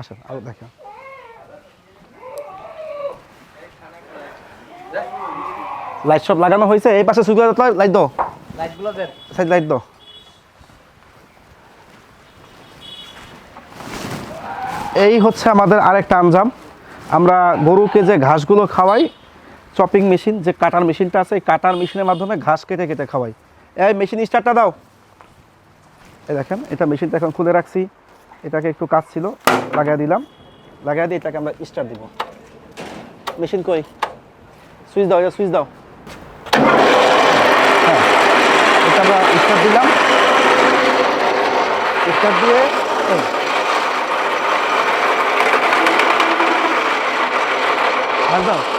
আসেন আরো দেখেন। লাইট সব লাগানো হয়েছে, এই পাশে সুইচ লাইট দাও, লাইটগুলো দেন, সাইড লাইট দাও। এই হচ্ছে আমাদের আরেকটা আঞ্জাম, আমরা গরুকে যে ঘাসগুলো খাওয়াই, চপিং মেশিন যে কাটার মেশিনটা আছে, এই কাটার মেশিনের মাধ্যমে ঘাস কেটে কেটে খাওয়াই। এই মেশিন স্টার্টটা দাও। এই দেখেন এটা মেশিনটা এখন খুলে রাখছি, এটাকে একটু কাজ ছিল, লাগাই দিলাম, লাগাই দিয়ে এটাকে আমরা স্টার্ট দিব। মেশিন কই, সুইচ দাও, এটা সুইচ দাও। হ্যাঁ, এটা আমরা স্টার্ট দিলাম, স্টার্ট দিয়ে দাও।